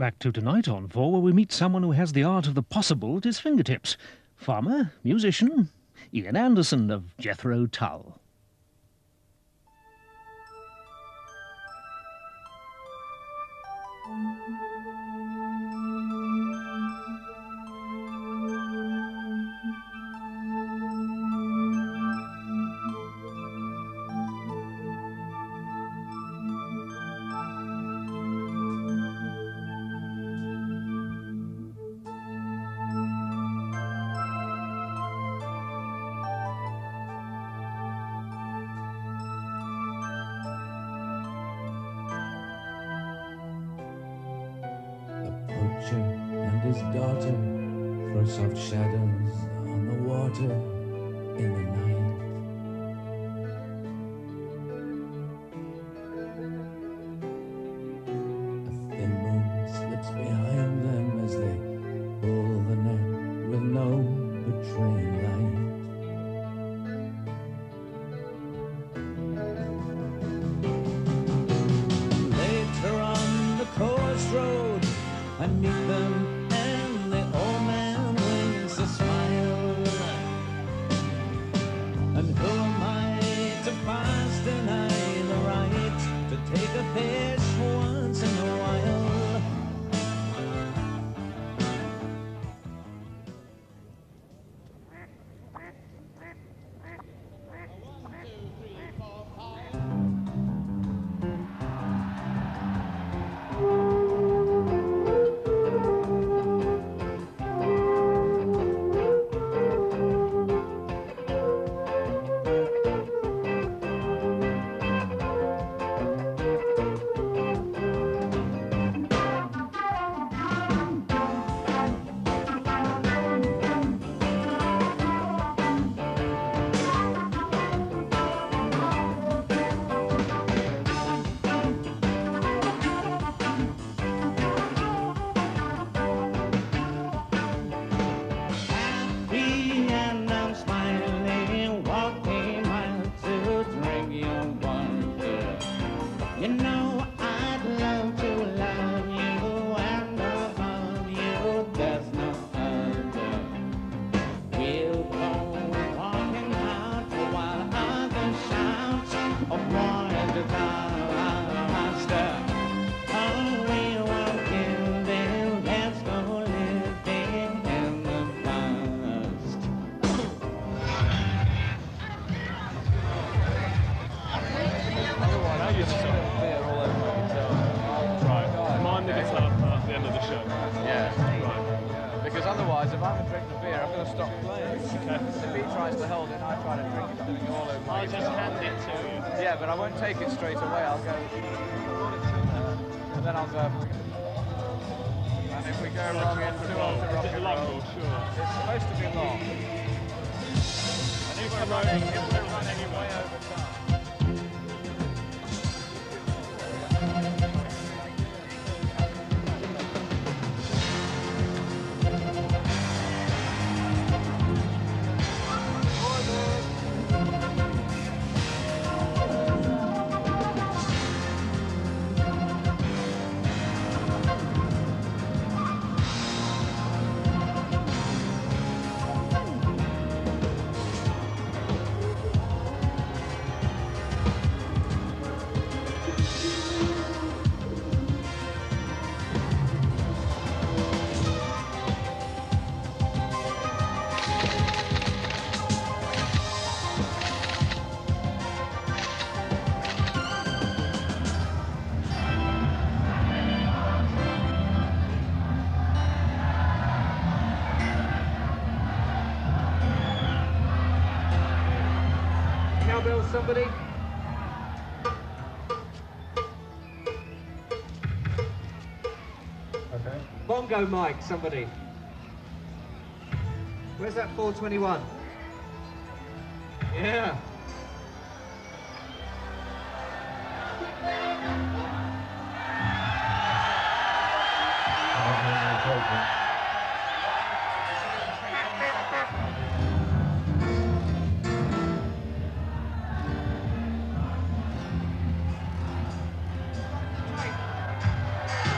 Back to tonight on 4, where we meet someone who has the art of the possible at his fingertips. Farmer, musician, Ian Anderson of Jethro Tull. And his daughter throw soft shadows on the water in the night. A thin moon slips behind them as they pull the net with no betraying light. Later on the coast road, I meet them, and the old man winks a smile. And who am I to pass deny the right to take a fish once in a while? You know I'd love to love you and love you, there's no other. We'll go walking out while others shout of war and disaster. Oh, we won't give in, let's go living in the past. Now you're just at the end of the show. Yeah. Right. Because otherwise, if I have a drink of beer, I'm going to stop playing. Okay. If he tries to hold it, I try to drink it, it's going to go all over. I'll just hand it to you. Yeah, but I won't take it straight away. I'll go, and then I'll go. And if we go wrong into rock and roll, sure. It's supposed to be long. And if we're running way over time. Cowbell, somebody? Okay. Bongo mic, somebody. Where's that 421? Yeah.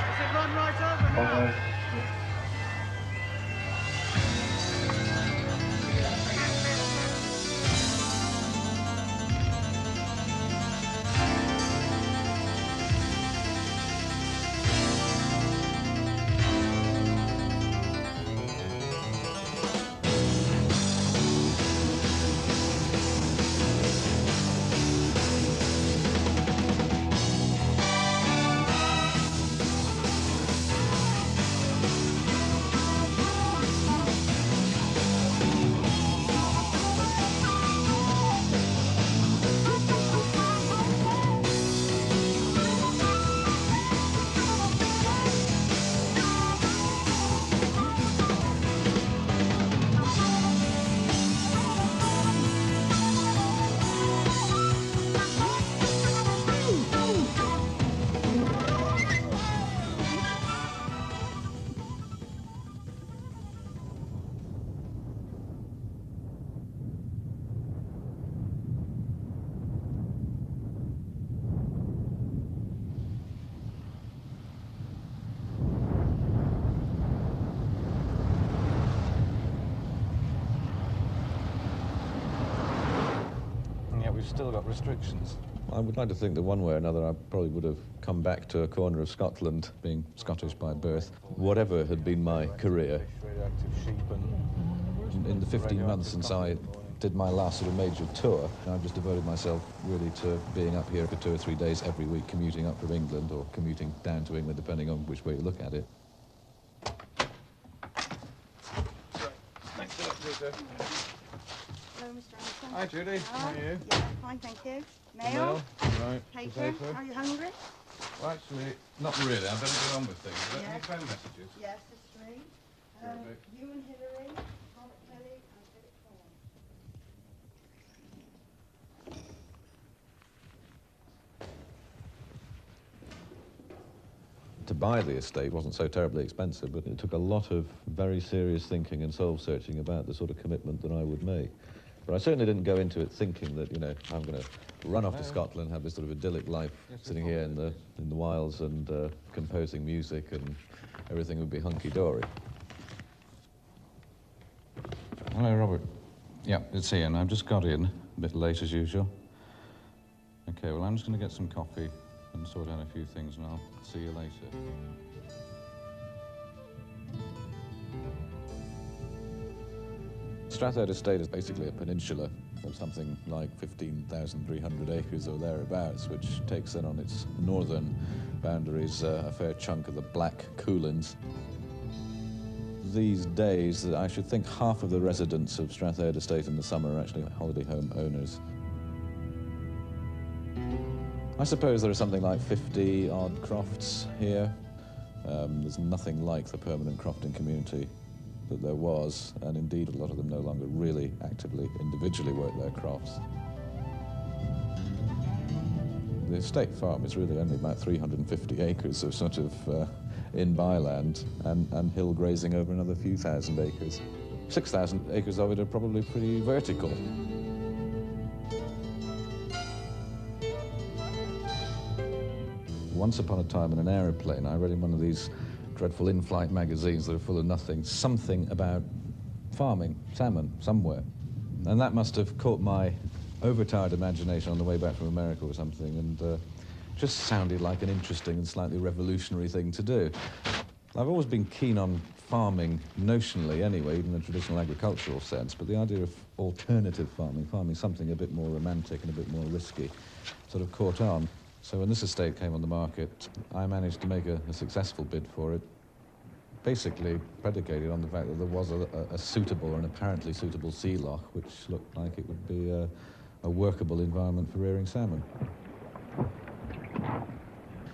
Does it run right over We've still got restrictions. I would like to think that one way or another I probably would have come back to a corner of Scotland, being Scottish by birth. Whatever had been my career, Radioactive sheep and in the 15 months since I did my last sort of major tour, I've just devoted myself really to being up here for 2 or 3 days every week, commuting up from England or commuting down to England, depending on which way you look at it. Thanks a lot, Peter. Hello, Mr. Anderson. Hi, Judy. How are you? Yeah, fine, thank you. Mail? Mel. Right. Paper? Paper. Are you hungry? Well, actually, not really. I better get on with things. Is that Yeah. any phone messages? Yes, there's 3. Perfect. You and Hillary, Robert Kelly, and Philip Thorne. To buy the estate wasn't so terribly expensive, but it took a lot of very serious thinking and soul-searching about the sort of commitment that I would make. But I certainly didn't go into it thinking that, you know, I'm going to run off to Scotland, have this sort of idyllic life, sitting here in the wilds and composing music, and everything would be hunky-dory. Hello, Robert. Yeah, it's Ian. I've just got in, a bit late as usual. Okay, well, I'm just going to get some coffee and sort out a few things, and I'll see you later. Strathade Estate is basically a peninsula of something like 15,300 acres or thereabouts, which takes in on its northern boundaries a fair chunk of the Black Coolins. These days, I should think half of the residents of Strathade Estate in the summer are actually holiday home owners. I suppose there are something like 50-odd crofts here. There's nothing like the permanent crofting community that there was, and indeed a lot of them no longer really actively, individually work their crofts. The estate farm is really only about 350 acres of sort of in-byland and hill grazing over another few thousand acres. 6,000 acres of it are probably pretty vertical. Once upon a time in an aeroplane, I read in one of these dreadful in-flight magazines that are full of nothing, something about farming salmon somewhere. And that must have caught my overtired imagination on the way back from America or something, and just sounded like an interesting and slightly revolutionary thing to do. I've always been keen on farming notionally anyway, even in the traditional agricultural sense, but the idea of alternative farming something a bit more romantic and a bit more risky, sort of caught on. So when this estate came on the market, I managed to make a successful bid for it, basically predicated on the fact that there was a suitable, or an apparently suitable sea loch, which looked like it would be a workable environment for rearing salmon.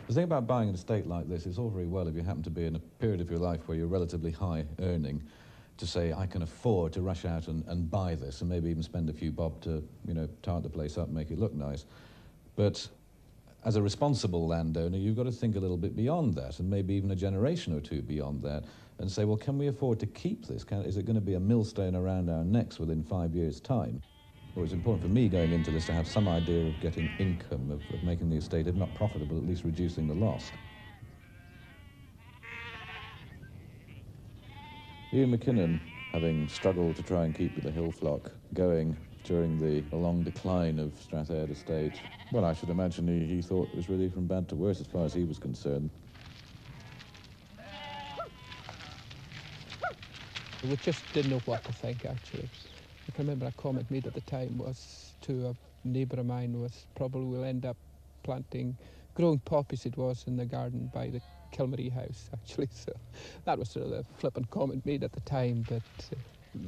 The thing about buying an estate like this is all very well if you happen to be in a period of your life where you're relatively high earning, to say, I can afford to rush out and buy this, and maybe even spend a few bob to, you know, tart the place up and make it look nice. But as a responsible landowner, you've got to think a little bit beyond that, and maybe even a generation or two beyond that, and say, well, can we afford to keep this? Is it going to be a millstone around our necks within 5 years' time? Well, it's important for me going into this to have some idea of getting income, of making the estate, if not profitable, at least reducing the loss. Ian McKinnon, having struggled to try and keep the hill flock going during the long decline of Strathayr estate, well, I should imagine he thought it was really from bad to worse as far as he was concerned. We just didn't know what to think, actually. I can remember a comment made at the time was to a neighbour of mine was probably we'll end up growing poppies it was in the garden by the Kilmarie house, actually. So that was sort of the flippant comment made at the time, but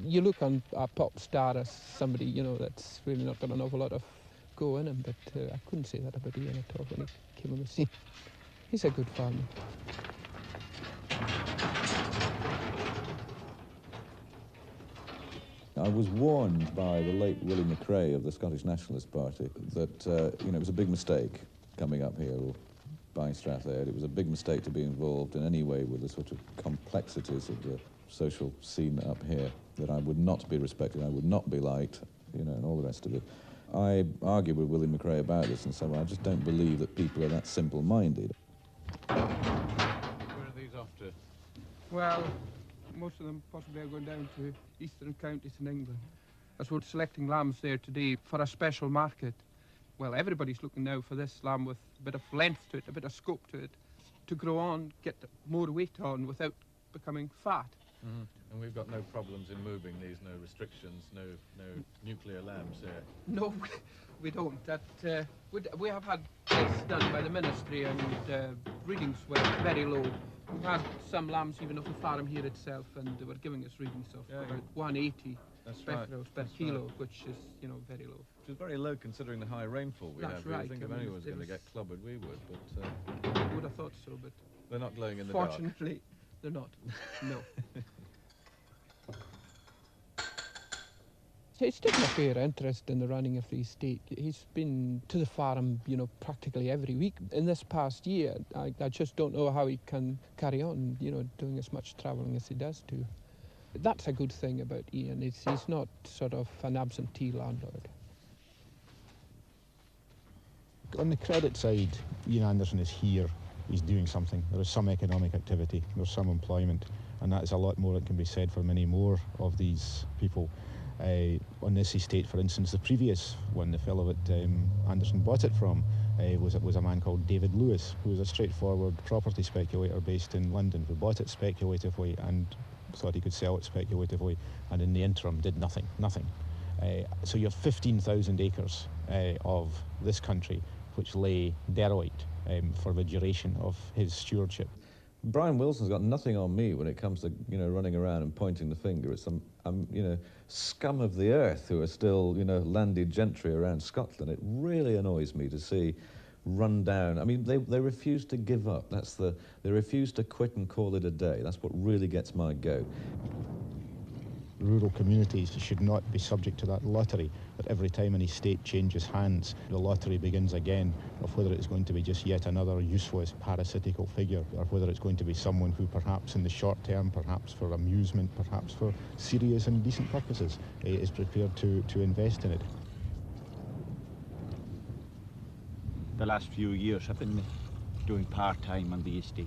you look on a pop star as somebody, you know, that's really not got an awful lot of go in him, but I couldn't say that about Ian at all when he came on the scene. He's a good farmer. I was warned by the late Willie McRae of the Scottish Nationalist Party that, it was a big mistake coming up here or buying Strathayr. It was a big mistake to be involved in any way with the sort of complexities of the social scene up here, that I would not be respected, I would not be liked, and all the rest of it. I argue with Willie McRae about this and say, well, I just don't believe that people are that simple-minded. Where are these off to? Well, most of them possibly are going down to eastern counties in England. As we're selecting lambs there today for a special market. Well, everybody's looking now for this lamb with a bit of length to it, a bit of scope to it, to grow on, get more weight on without becoming fat. Mm-hmm. And we've got no problems in moving these, no restrictions, no nuclear lambs here. No, we don't. We have had tests done by the ministry and readings were very low. We've had some lambs even off the farm here itself, and they were giving us readings of about 180 spectros per kilo, which is, very low. Which is very low considering the high rainfall we have here. Right. I think if anyone was going to get clobbered, we would, but... I would have thought so, but... They're not glowing in the dark. Fortunately, they're not. No. It's taken a fair interest in the running of the estate. He's been to the farm, practically every week. In this past year, I just don't know how he can carry on, doing as much travelling as he does do. That's a good thing about Ian. He's not sort of an absentee landlord. On the credit side, Ian Anderson is here. He's doing something. There is some economic activity. There's some employment. And that is a lot more that can be said for many more of these people. On this estate, for instance, the previous one, the fellow that Anderson bought it from, was a man called David Lewis, who was a straightforward property speculator based in London, who bought it speculatively and thought he could sell it speculatively, and in the interim did nothing. So you have 15,000 acres of this country which lay derelict for the duration of his stewardship. Brian Wilson's got nothing on me when it comes to, running around and pointing the finger at some, scum of the earth who are still, landed gentry around Scotland. It really annoys me to see run down. I mean, they refuse to give up. They refuse to quit and call it a day. That's what really gets my goat. Rural communities should not be subject to that lottery, that every time an estate changes hands, the lottery begins again, of whether it's going to be just yet another useless parasitical figure, or whether it's going to be someone who perhaps in the short term, perhaps for amusement, perhaps for serious and decent purposes, is prepared to invest in it. The last few years I've been doing part-time on the estate,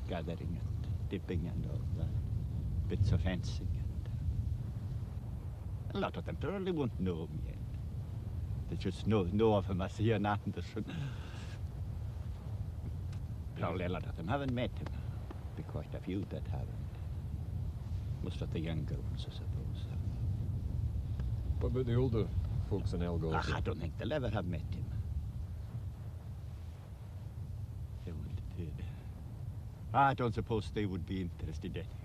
gathering and dipping and all that, bits of fencing. A lot of them probably won't know me yet. They just know of him as Ian Anderson. Probably a lot of them haven't met him. Be quite a few that haven't. Most of the younger ones, I suppose. What about the older folks in Elgol? I don't think they'll ever have met him. They wouldn't. I don't suppose they would be interested anyway.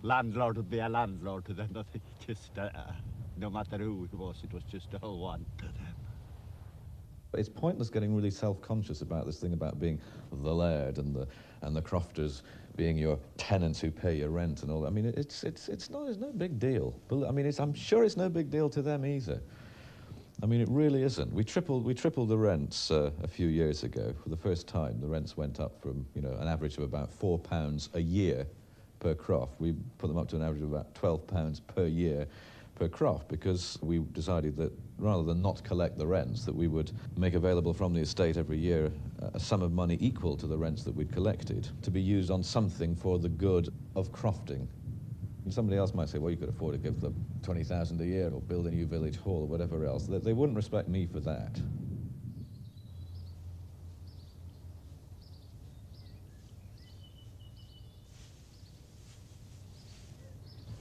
Landlord would be a landlord to them. Nothing, just no matter who it was just all one to them. It's pointless getting really self-conscious about this thing about being the laird and the crofters being your tenants who pay your rent and all that. I mean, it's no big deal. But I mean, I'm sure it's no big deal to them either. I mean, it really isn't. We tripled the rents a few years ago. For the first time, the rents went up from an average of about £4 a year per croft. We put them up to an average of about £12 per year per croft, because we decided that rather than not collect the rents, that we would make available from the estate every year a sum of money equal to the rents that we'd collected to be used on something for the good of crofting. And somebody else might say, well, you could afford to give them 20,000 a year or build a new village hall or whatever else. They wouldn't respect me for that.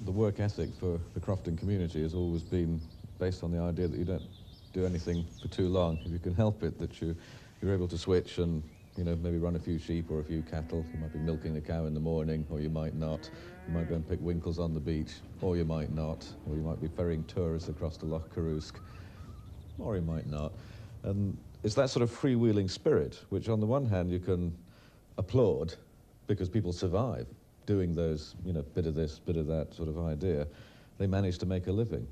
The work ethic for the crofting community has always been based on the idea that you don't do anything for too long. If you can help it, that you're able to switch and, you know, maybe run a few sheep or a few cattle. You might be milking a cow in the morning, or you might not. You might go and pick winkles on the beach, or you might not. Or you might be ferrying tourists across to Loch Carrusk, or you might not. And it's that sort of freewheeling spirit, which on the one hand you can applaud because people survive doing those, you know, bit of this, bit of that sort of idea. They manage to make a living.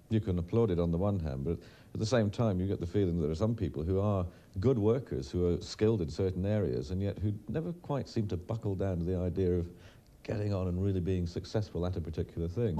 You can applaud it on the one hand, but at the same time you get the feeling that there are some people who are good workers, who are skilled in certain areas, and yet who never quite seem to buckle down to the idea of getting on and really being successful at a particular thing.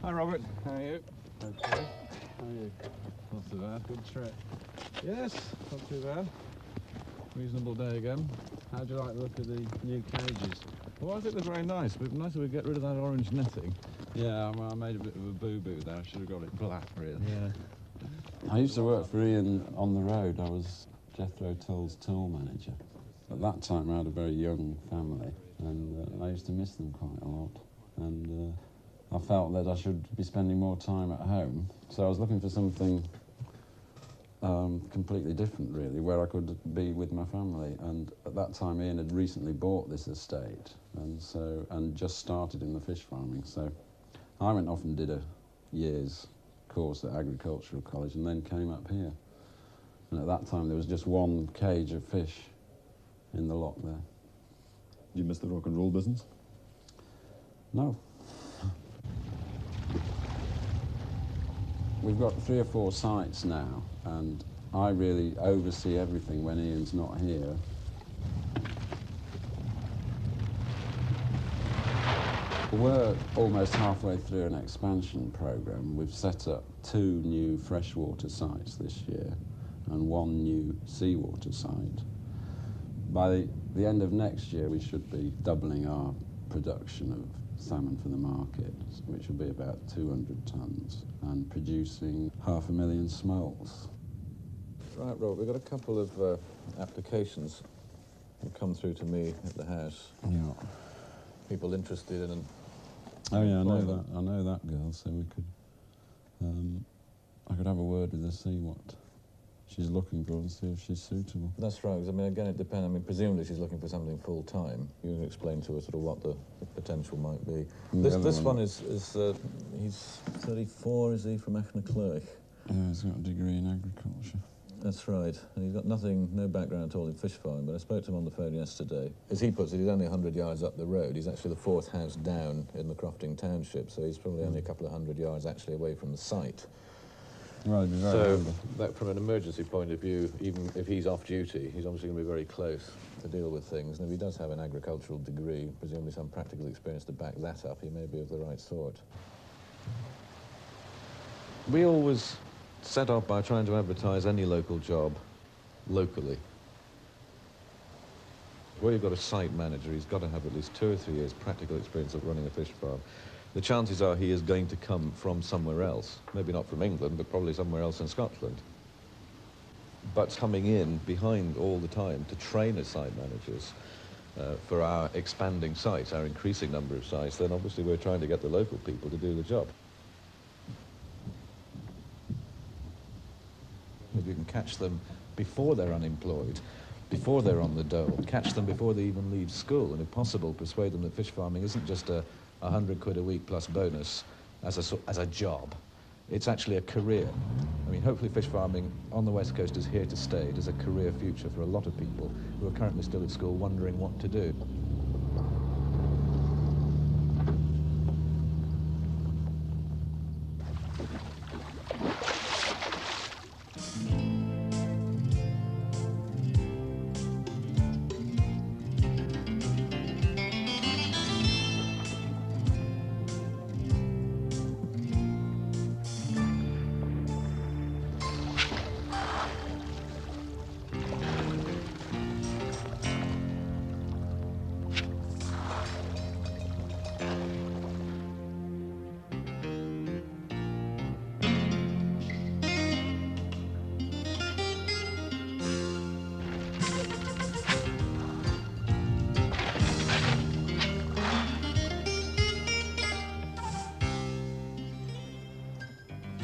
Hi Robert, how are you? Okay. How are you? Not too bad, good trip. Yes, not too bad. Reasonable day again. How do you like the look of the new cages? Well, I think they're very nice, but nice if we get rid of that orange netting. Yeah, I made a bit of a boo-boo there. I should have got it black, really. Yeah. I used to work for Ian on the road. I was Jethro Tull's tool manager. At that time, I had a very young family, and I used to miss them quite a lot. And I felt that I should be spending more time at home. So I was looking for something completely different, really, where I could be with my family. And at that time, Ian had recently bought this estate, and just started in the fish farming. So I went off and did a year's course at agricultural college, and then came up here. And at that time, there was just one cage of fish in the lock there. Do you miss the rock and roll business? No. We've got 3 or 4 sites now, and I really oversee everything when Ian's not here. We're almost halfway through an expansion programme. We've set up 2 new freshwater sites this year and 1 new seawater site. By the end of next year, we should be doubling our production of salmon for the market, which will be about 200 tonnes, and producing 500,000 smolts. Right, Robert, we've got a couple of applications that come through to me at the house. Yeah. People interested in an... Oh yeah, I know that girl, so we could... I could have a word with her, see what she's looking for and see if she's suitable. That's right, 'cause, I mean, again, it depends. I mean, presumably she's looking for something full-time. You can explain to her sort of what the potential might be. This one is he's 34, is he, from Achnacloich? Yeah, he's got a degree in agriculture. That's right, and he's got no background at all in fish farming, but I spoke to him on the phone yesterday. As he puts it, he's only 100 yards up the road. He's actually the 4th house down in the Crofting township, so he's probably only a couple of 100 yards actually away from the site. Right, so that, from an emergency point of view, even if he's off duty, he's obviously going to be very close to deal with things. And if he does have an agricultural degree, presumably some practical experience to back that up, he may be of the right sort. We always set off by trying to advertise any local job locally. Where you've got a site manager, he's got to have at least 2 or 3 years practical experience of running a fish farm. The chances are he is going to come from somewhere else. Maybe not from England, but probably somewhere else in Scotland. But coming in behind all the time to train as site managers for our expanding sites, our increasing number of sites, then obviously we're trying to get the local people to do the job. If you can catch them before they're unemployed, before they're on the dole, catch them before they even leave school, and if possible, persuade them that fish farming isn't just a 100 quid a week plus bonus as a job. It's actually a career. I mean, hopefully fish farming on the West Coast is here to stay. It is a career future for a lot of people who are currently still at school wondering what to do.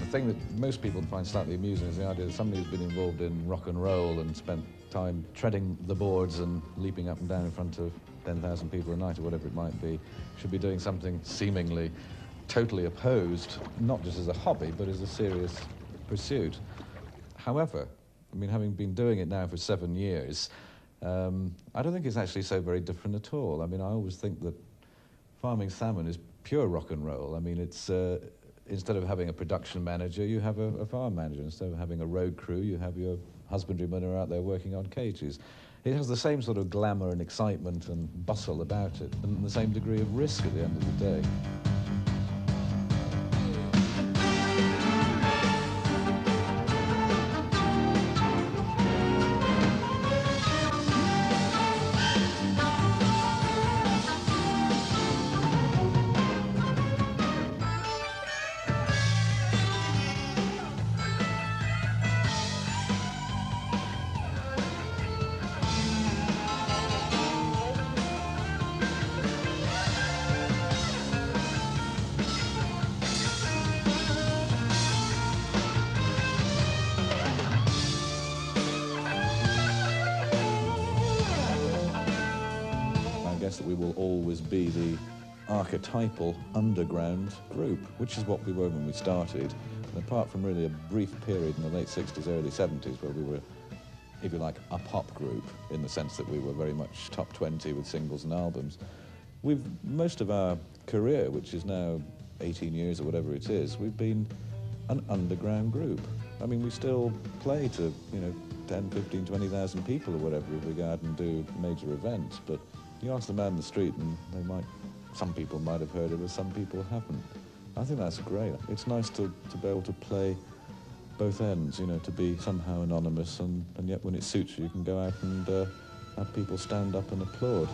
The thing that most people find slightly amusing is the idea that somebody who's been involved in rock and roll and spent time treading the boards and leaping up and down in front of 10,000 people a night or whatever it might be should be doing something seemingly totally opposed, not just as a hobby, but as a serious pursuit. However, I mean, having been doing it now for 7 years, I don't think it's actually so very different at all. I mean, I always think that farming salmon is pure rock and roll. I mean, it's instead of having a production manager, you have a farm manager. Instead of having a road crew, you have your husbandrymen who are out there working on cages. It has the same sort of glamour and excitement and bustle about it, and the same degree of risk at the end of the day. always be the archetypal underground group, which is what we were when we started. And apart from really a brief period in the late 60s, early 70s, where we were, if you like, a pop group, in the sense that we were very much top 20 with singles and albums, most of our career, which is now 18 years or whatever it is, we've been an underground group. I mean, we still play to, 10, 15, 20,000 people or whatever if we go out and do major events, but you ask the man in the street and some people might have heard of us, some people haven't. I think that's great. It's nice to be able to play both ends, to be somehow anonymous, and yet when it suits you, you can go out and have people stand up and applaud.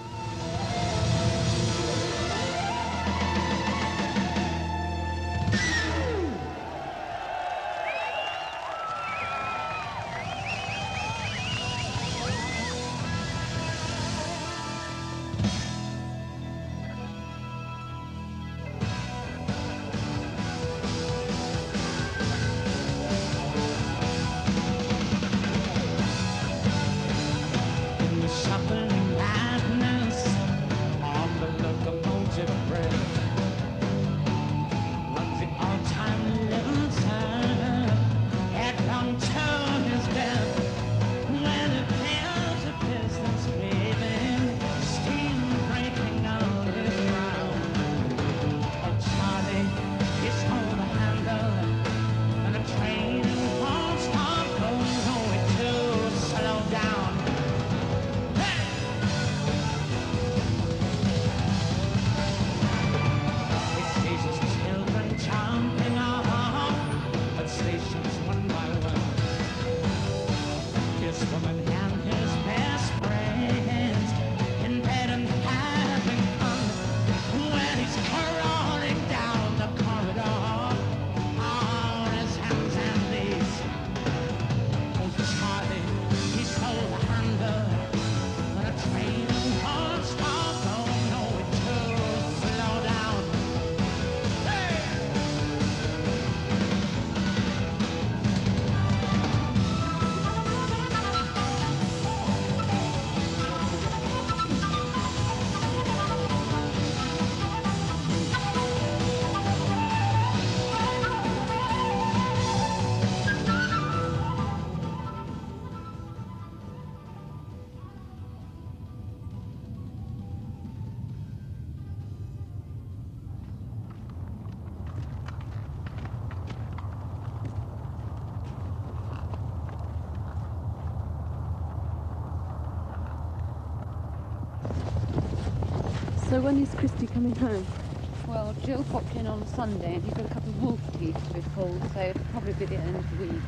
So when is Christy coming home? Well, Jill popped in on Sunday and he's got a couple of wolf teeth to be pulled, so it'll probably be the end of the week.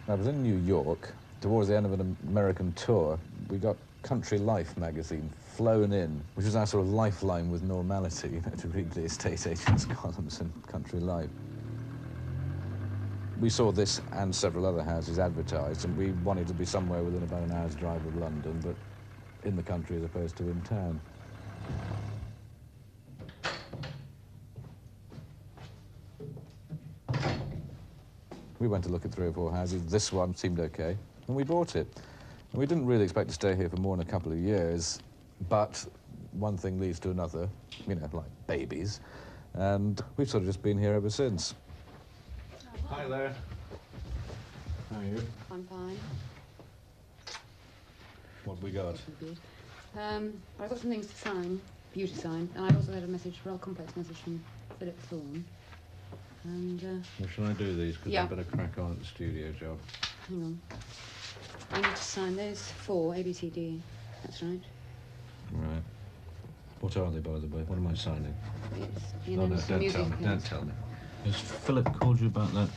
I was in New York towards the end of an American tour. We got Country Life magazine flown in, which was our sort of lifeline with normality, to read the estate agents' columns in Country Life. We saw this and several other houses advertised, and we wanted to be somewhere within about an hour's drive of London, but in the country as opposed to in town. We went to look at 3 or 4 houses. This one seemed okay, and we bought it. And we didn't really expect to stay here for more than a couple of years, but one thing leads to another, like babies, and we've sort of just been here ever since. Hi there. How are you? I'm fine. What have we got? Good. I've got some things to sign, for you to sign, and I've also had a rather complex message from Philip Thorne. And, Well, shall I do these? Because yeah. I better crack on at the studio job. Hang on. I need to sign those 4, A, B, C, D. That's right. Right. What are they, by the way? What am I signing? It's, No, don't tell me. Don't tell me. Has Philip called you about that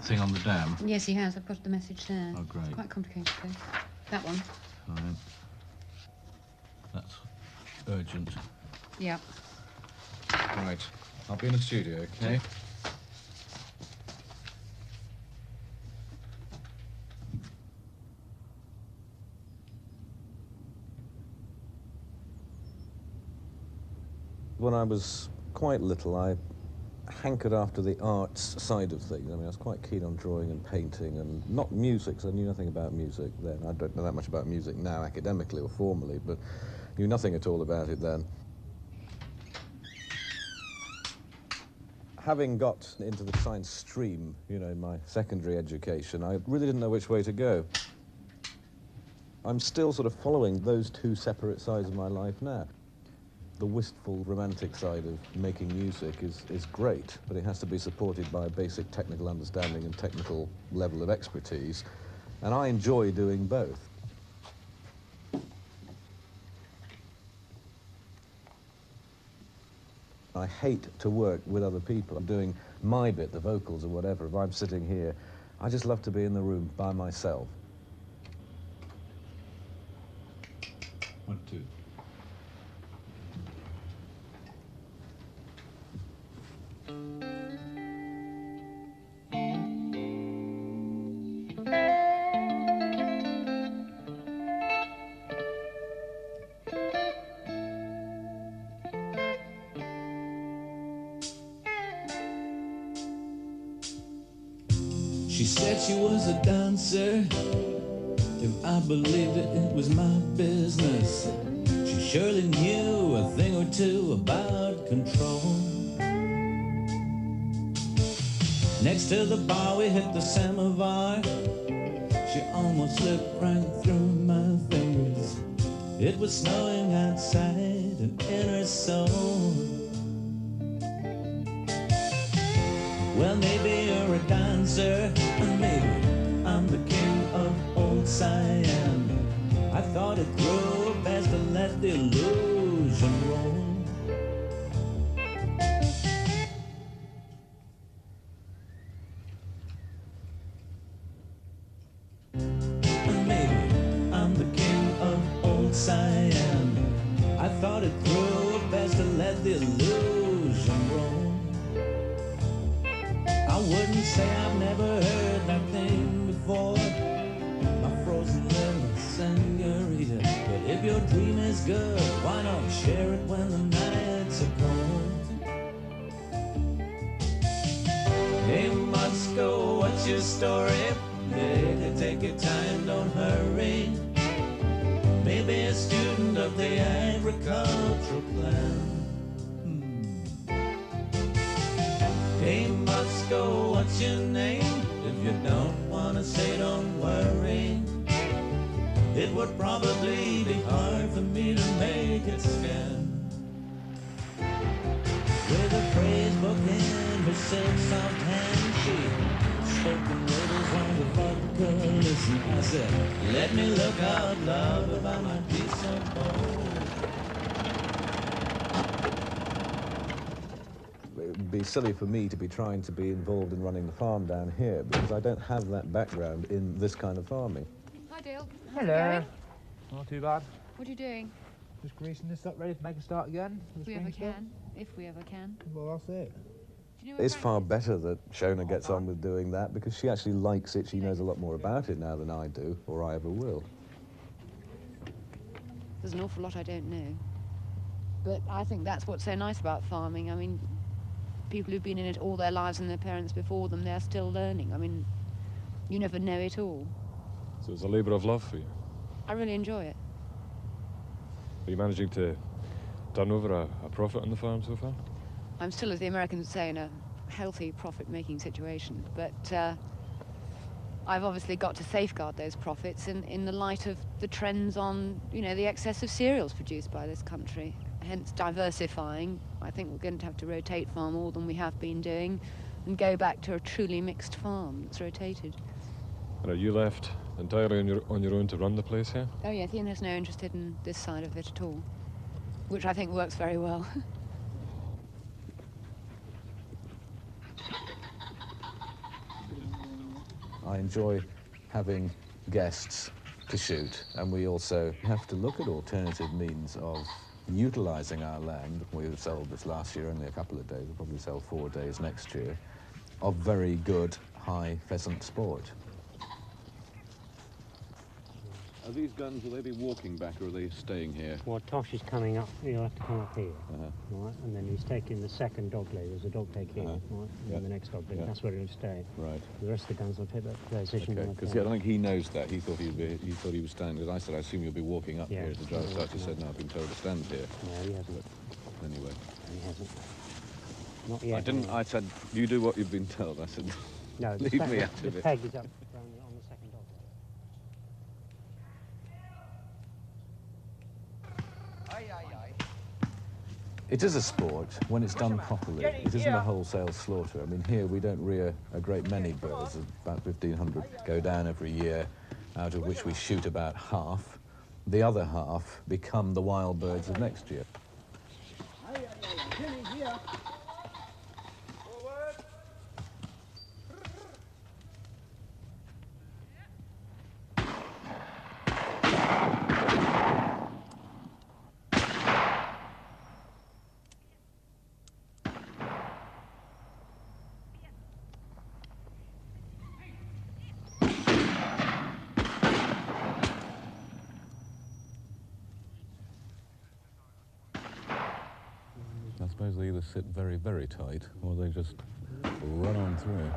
thing on the dam? Yes, he has. I've got the message there. Oh, great. It's quite complicated, though. That one. Fine. That's urgent. Yeah. Right. I'll be in the studio, okay? When I was quite little, I hankered after the arts side of things. I mean, I was quite keen on drawing and painting and not music, so I knew nothing about music then. I don't know that much about music now, academically or formally, but knew nothing at all about it then. Having got into the science stream, you know, in my secondary education, I really didn't know which way to go. I'm still sort of following those two separate sides of my life now. The wistful, romantic side of making music is great, but it has to be supported by a basic technical understanding and technical level of expertise, and I enjoy doing both. I hate to work with other people. I'm doing my bit, the vocals or whatever. If I'm sitting here, I just love to be in the room by myself. 1, 2. She said she was a dancer. If I believed it, it was my business. She surely knew a thing or two about control. Next to the bar we hit the samovar. She almost slipped right through my fingers. It was snowing outside and in her soul. Well, maybe you're a dancer, and maybe I'm the king of old Siam. I thought it grew best to let the illusion roll. And maybe I'm the king of old Siam. I thought it grew best to let the illusion roll. I wouldn't say I've never heard that thing before, my frozen little senorita. But if your dream is good, why not share it when the nights are cold? Hey Moscow, what's your story? Baby, take your time, don't hurry. Maybe a student of the agricultural plan. Hey Moscow, what's your name? If you don't wanna say, don't worry. It would probably be hard for me to make it scan. With a phrase book in her silk soft hand, she spoken riddles on the vodka. Listen, I said, let me look out, love, if I might be so bold. It would be silly for me to be trying to be involved in running the farm down here because I don't have that background in this kind of farming. Hi, Dale. Hello. Not too bad. What are you doing? Just greasing this up, ready to make a start again. If we ever can. If we ever can. Well, that's it. Do you know It's far better that Shona gets on with doing that because she actually likes it. She knows a lot more about it now than I do, or I ever will. There's an awful lot I don't know. But I think that's what's so nice about farming. I mean, people who've been in it all their lives and their parents before them, they're still learning. I mean, you never know it all. So it's a labour of love for you? I really enjoy it. Are you managing to turn over a profit on the farm so far? I'm still, as the Americans say, in a healthy profit-making situation. But I've obviously got to safeguard those profits in the light of the trends on, you know, the excess of cereals produced by this country. Hence diversifying. I think we're going to have to rotate far more than we have been doing and go back to a truly mixed farm that's rotated. And are you left entirely on your own to run the place here? Oh yes, Ian has no interest in this side of it at all, which I think works very well. I enjoy having guests to shoot, and we also have to look at alternative means of utilising our land. We sold this last year, only a couple of days. We'll probably sell 4 days next year, of very good high pheasant sport. Are these guns, will they be walking back or are they staying here? Well, Tosh is coming up, he'll have to come up here, Uh-huh. right? And then he's taking the second dog leg, there's a dog leg here, right? And then the next dog leg, that's where he'll stay. Right. The rest of the guns will take that position. Okay, because I don't think he knows that. He thought he was standing, because I said, I assume you'll be walking up here. As the driver started, he said, no, I've been told to stand here. No, he hasn't. But anyway. He hasn't. Not yet. I said, you do what you've been told. I said, no, leave me out of it. The peg is up on the second dog leg. It is a sport when it's done properly. It isn't a wholesale slaughter. I mean, here we don't rear a great many birds. About 1,500 go down every year, out of which we shoot about half. The other half become the wild birds of next year. I suppose they either sit very, very tight, or they just run on through.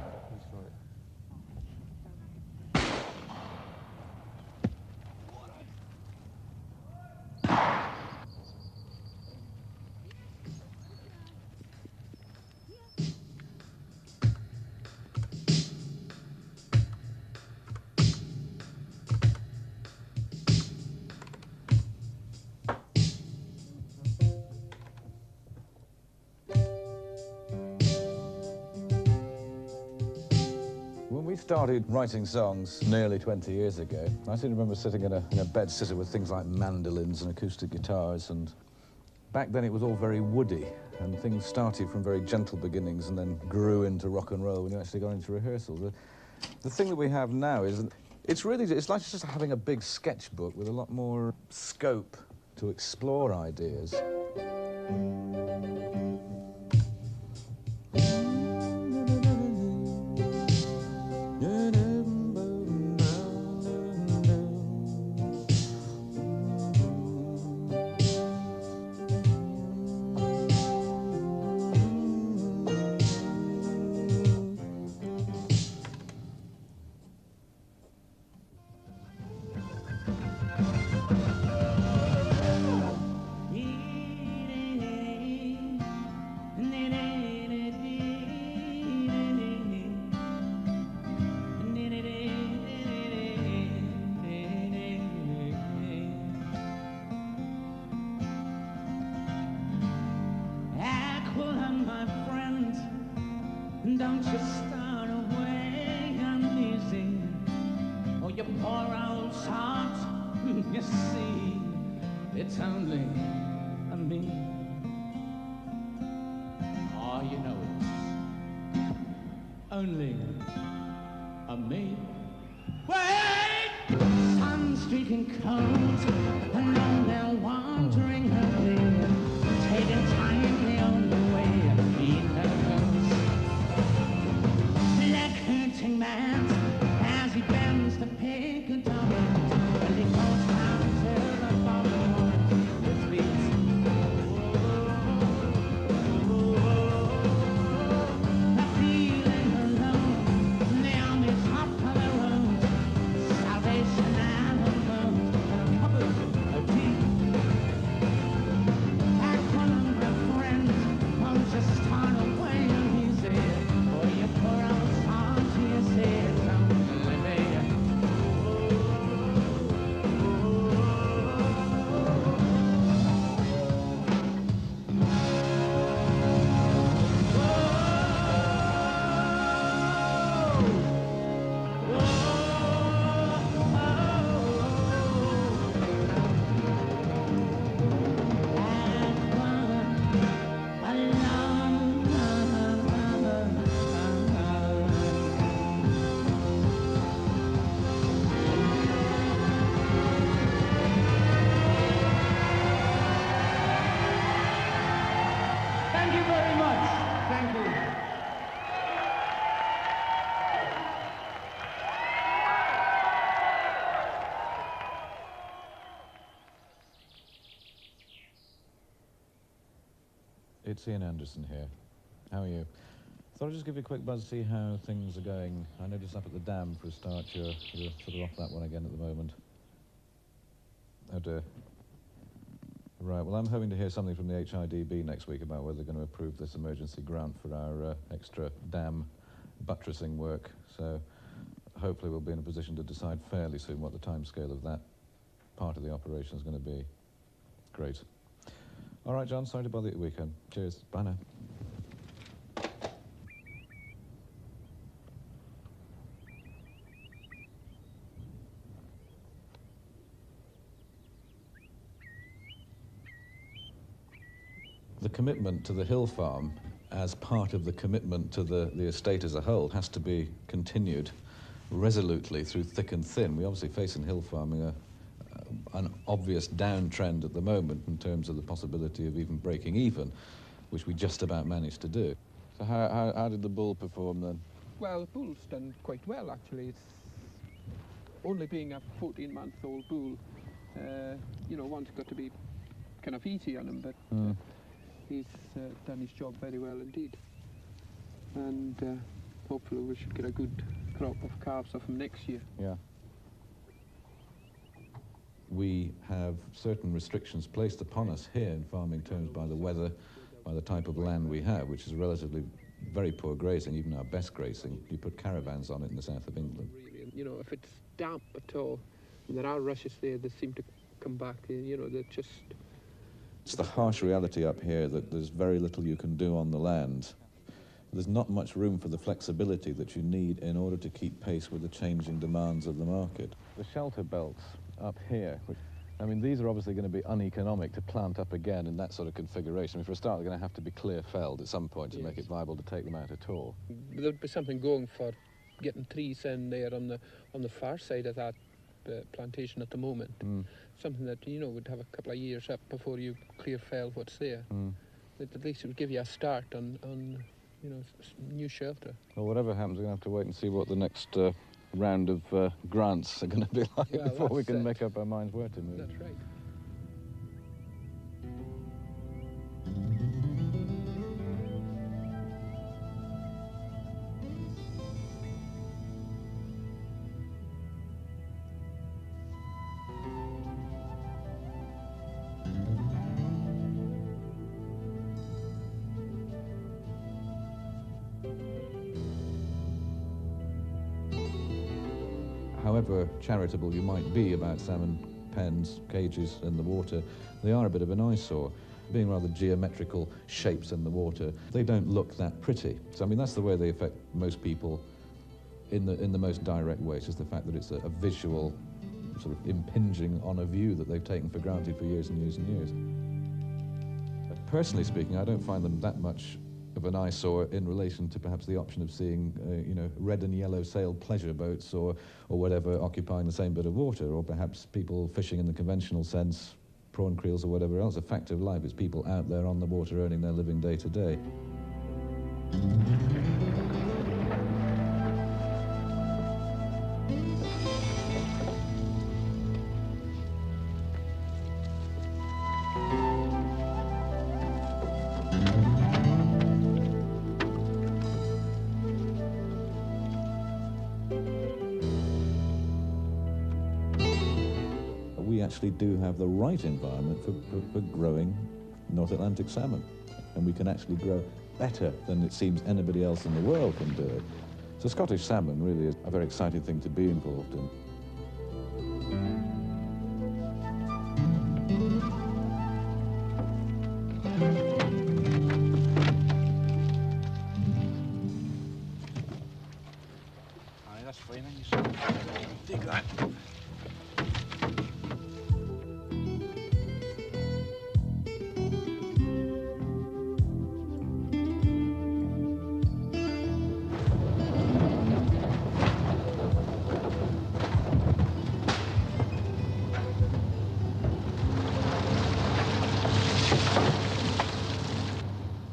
When we started writing songs nearly 20 years ago, I seem to remember sitting in a bedsitter with things like mandolins and acoustic guitars, and back then it was all very woody, and things started from very gentle beginnings and then grew into rock and roll when you actually got into rehearsal. The thing that we have now is, it's like just having a big sketchbook with a lot more scope to explore ideas. Don't you start away uneasy, or you poor old sot. You see, it's only a me. Oh, you know it's only a me. Wait! Sun streaking cold, and on they're wandering early, taking time the only way he knows. Hurting man as he bends to pick a diamond, and he goes down to the bottom of his feet. Feeling alone, the army's hot for the road, salvation and a boat, and a cupboard of tea. It's Ian Anderson here. How are you? Thought I'd just give you a quick buzz, see how things are going. I noticed up at the dam, for a start, you're sort of off that one again at the moment. Oh dear. Right, well, I'm hoping to hear something from the HIDB next week about whether they're going to approve this emergency grant for our extra dam buttressing work. So hopefully we'll be in a position to decide fairly soon what the timescale of that part of the operation is going to be. Great. All right, John, sorry to bother you at the weekend. Cheers. Bye now. The commitment to the hill farm as part of the commitment to the estate as a whole has to be continued resolutely through thick and thin. We obviously face in hill farming an obvious downtrend at the moment in terms of the possibility of even breaking even, which we just about managed to do. So how did the bull perform then? Well, the bull's done quite well, actually. It's only being a 14-month-old bull, you know, one's got to be kind of easy on him, but he's done his job very well indeed. And hopefully we should get a good crop of calves off him next year. Yeah. We have certain restrictions placed upon us here in farming terms by the weather, by the type of land we have, which is relatively very poor grazing, even our best grazing. You put caravans on it in the south of England. Really, you know, if it's damp at all, and there are rushes there that seem to come back, you know, they're just... It's the harsh reality up here that there's very little you can do on the land. There's not much room for the flexibility that you need in order to keep pace with the changing demands of the market. The shelter belts up here, I mean, these are obviously going to be uneconomic to plant up again in that sort of configuration. I mean, for a start, they're going to have to be clear felled at some point to make it viable to take them out at all. There'd be something going for getting trees in there on the far side of that plantation at the moment. Something that, you know, would have a couple of years up before you clear fell what's there. At least it would give you a start on you know, new shelter. Well, whatever happens, we're going to have to wait and see what the next round of grants are going to be like before we can make up our minds where to move. That's right. However charitable you might be about salmon pens, cages in the water, they are a bit of an eyesore. Being rather geometrical shapes in the water, they don't look that pretty. So I mean, that's the way they affect most people in the most direct way. It's just the fact that it's a visual sort of impinging on a view that they've taken for granted for years and years and years. Personally speaking, I don't find them that much of an eyesore in relation to perhaps the option of seeing, you know, red and yellow sailed pleasure boats or whatever occupying the same bit of water, or perhaps people fishing in the conventional sense, prawn creels or whatever else. A fact of life is people out there on the water earning their living day to day. We actually do have the right environment for growing North Atlantic salmon, and we can actually grow better than it seems anybody else in the world can do it. So Scottish salmon really is a very exciting thing to be involved in. Aye, that's fine. Take that.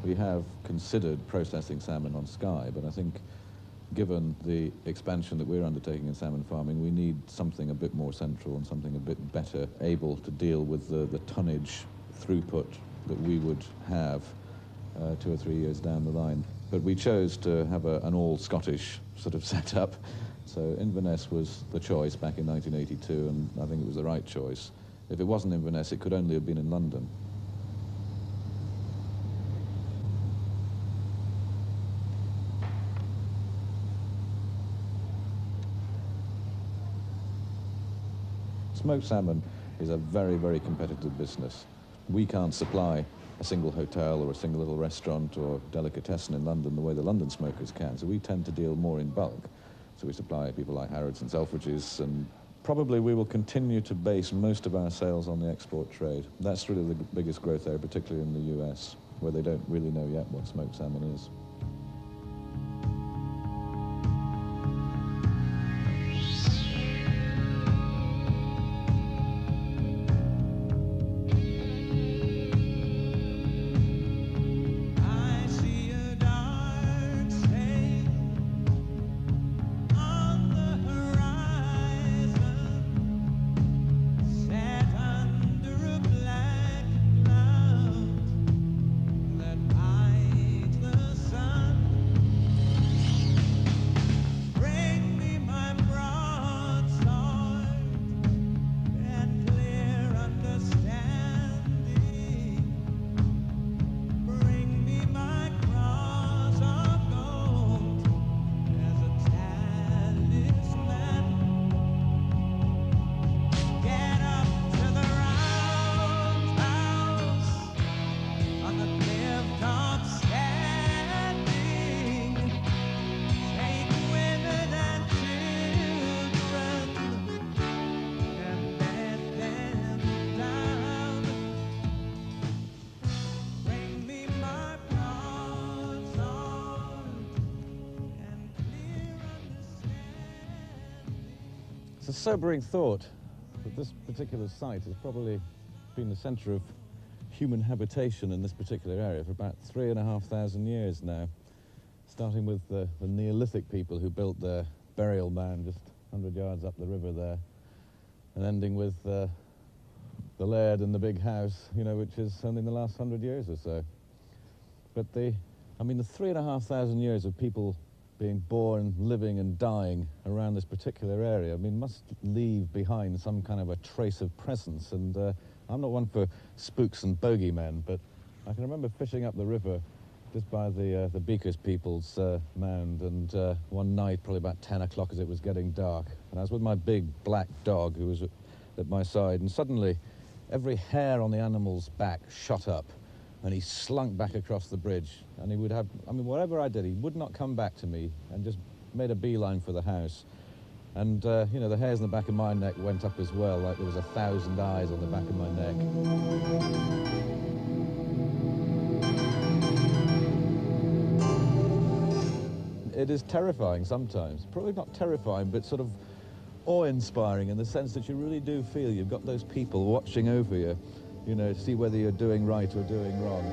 We have considered processing salmon on Skye, but I think given the expansion that we're undertaking in salmon farming, we need something a bit more central and something a bit better able to deal with the tonnage throughput that we would have 2 or 3 years down the line. But we chose to have an all-Scottish sort of setup. So Inverness was the choice back in 1982, and I think it was the right choice. If it wasn't Inverness, it could only have been in London. Smoked salmon is a very, very competitive business. We can't supply a single hotel or a single little restaurant or delicatessen in London the way the London smokers can, so we tend to deal more in bulk. So we supply people like Harrods and Selfridges, and probably we will continue to base most of our sales on the export trade. That's really the biggest growth area, particularly in the US, where they don't really know yet what smoked salmon is. It's a sobering thought that this particular site has probably been the centre of human habitation in this particular area for about 3,500 years now, starting with the Neolithic people who built their burial mound just 100 yards up the river there, and ending with the laird and the big house, you know, which is only in the last 100 years or so. But the 3,500 years of people being born, living and dying around this particular area, must leave behind some kind of a trace of presence. And I'm not one for spooks and bogeymen, but I can remember fishing up the river just by the Beakers people's mound, and one night, probably about 10 o'clock as it was getting dark, and I was with my big black dog who was at my side, and suddenly every hair on the animal's back shot up, and he slunk back across the bridge, and he would have, whatever I did, he would not come back to me, and just made a beeline for the house. And, you know, the hairs on the back of my neck went up as well, like there was 1,000 eyes on the back of my neck. It is terrifying sometimes. Probably not terrifying, but sort of awe-inspiring in the sense that you really do feel you've got those people watching over you, you know, to see whether you're doing right or doing wrong.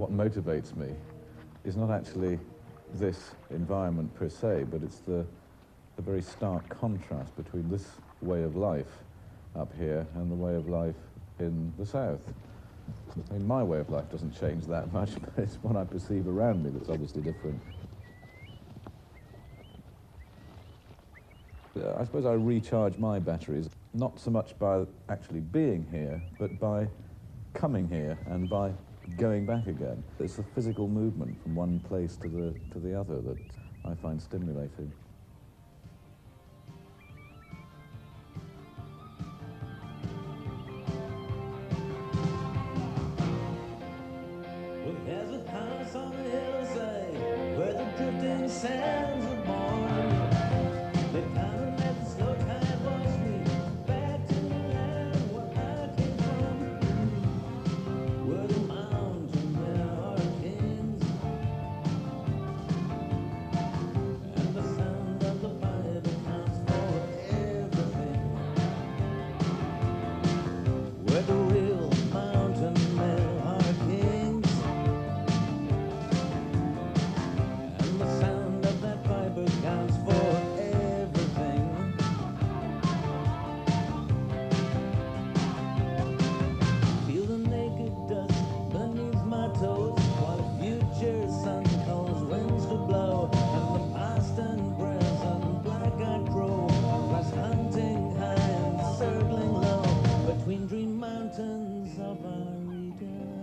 what motivates me is not actually this environment per se, but it's the very stark contrast between this way of life up here and the way of life in the south. I mean, my way of life doesn't change that much, but it's what I perceive around me that's obviously different. I suppose I recharge my batteries, not so much by actually being here, but by coming here and by going back again. It's the physical movement from one place to the other that I find stimulating. Well, there's a house on the hillside where the drifting sands are born. They kind of let the slow tide wash me back to the land where I came from, where the mountain there are kings, and the sound of the Bible counts for everything, where the real mountain men are kings, and the sound of that Bible counts for everything. Feel the naked dust beneath my toes while the future sun calls winds to blow, and the past and present black-eyed crow flies hunting high and circling low between dream mountains of our region.